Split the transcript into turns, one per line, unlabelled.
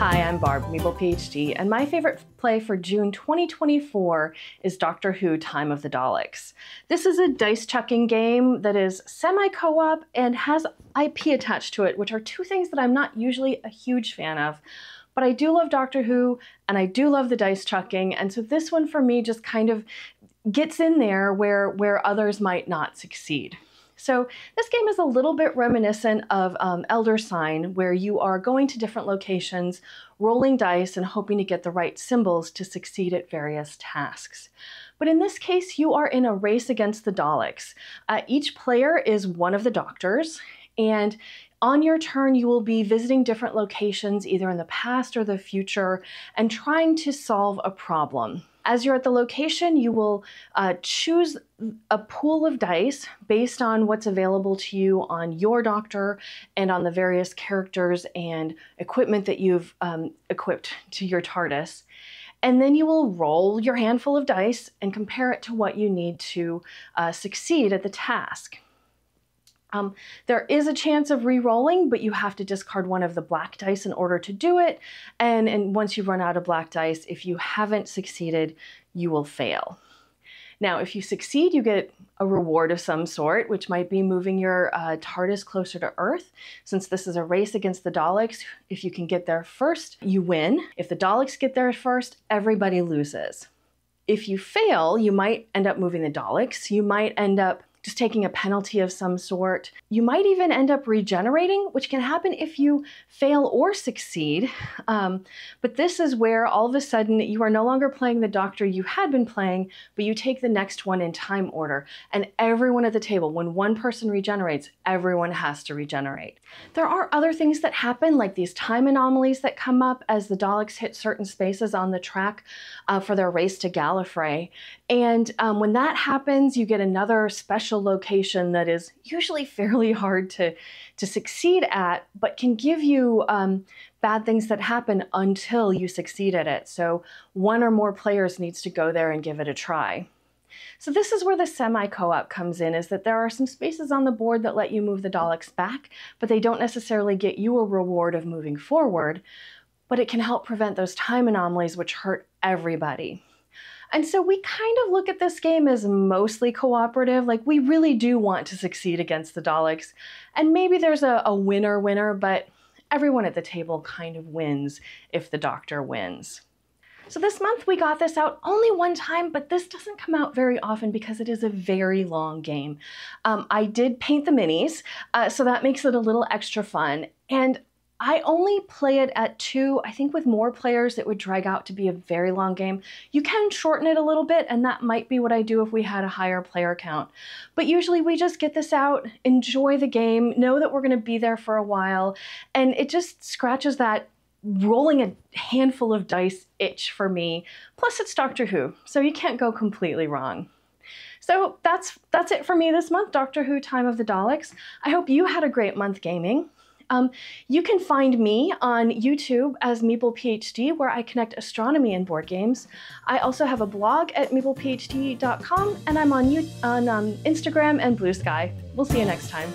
Hi, I'm Barb, Meeple PhD, and my favorite play for June 2024 is Doctor Who: Time of the Daleks. This is a dice chucking game that is semi-co-op and has IP attached to it, which are two things that I'm not usually a huge fan of. But I do love Doctor Who, and I do love the dice chucking, and so this one for me just kind of gets in there where others might not succeed. So this game is a little bit reminiscent of Elder Sign, where you are going to different locations, rolling dice, and hoping to get the right symbols to succeed at various tasks. But in this case, you are in a race against the Daleks. Each player is one of the doctors, and on your turn, you will be visiting different locations, either in the past or the future, and trying to solve a problem. As you're at the location, you will choose a pool of dice based on what's available to you on your doctor and on the various characters and equipment that you've equipped to your TARDIS. And then you will roll your handful of dice and compare it to what you need to succeed at the task. There is a chance of re-rolling, but you have to discard one of the black dice in order to do it. And once you run out of black dice, if you haven't succeeded, you will fail. Now, if you succeed, you get a reward of some sort, which might be moving your TARDIS closer to Earth. Since this is a race against the Daleks, if you can get there first, you win. If the Daleks get there first, everybody loses. If you fail, you might end up moving the Daleks. You might end up just taking a penalty of some sort. You might even end up regenerating, which can happen if you fail or succeed. But this is where all of a sudden you are no longer playing the doctor you had been playing, but you take the next one in time order. And everyone at the table, when one person regenerates, everyone has to regenerate. There are other things that happen, like these time anomalies that come up as the Daleks hit certain spaces on the track for their race to Gallifrey. And when that happens, you get another special location that is usually fairly hard to succeed at, but can give you bad things that happen until you succeed at it. So one or more players needs to go there and give it a try. So this is where the semi-co-op comes in, is that there are some spaces on the board that let you move the Daleks back, but they don't necessarily get you a reward of moving forward, but it can help prevent those time anomalies which hurt everybody. And so we kind of look at this game as mostly cooperative, like we really do want to succeed against the Daleks. And maybe there's a winner, but everyone at the table kind of wins if the doctor wins. So this month we got this out only one time, but this doesn't come out very often because it is a very long game. I did paint the minis, so that makes it a little extra fun. And I only play it at 2. I think with more players it would drag out to be a very long game. You can shorten it a little bit, and that might be what I do if we had a higher player count. But usually we just get this out, enjoy the game, know that we're going to be there for a while, and it just scratches that rolling a handful of dice itch for me. Plus it's Doctor Who, so you can't go completely wrong. So that's it for me this month, Doctor Who: Time of the Daleks. I hope you had a great month gaming. You can find me on YouTube as Meeple PhD, where I connect astronomy and board games. I also have a blog at meeplephd.com, and I'm on Instagram and Blue Sky. We'll see you next time.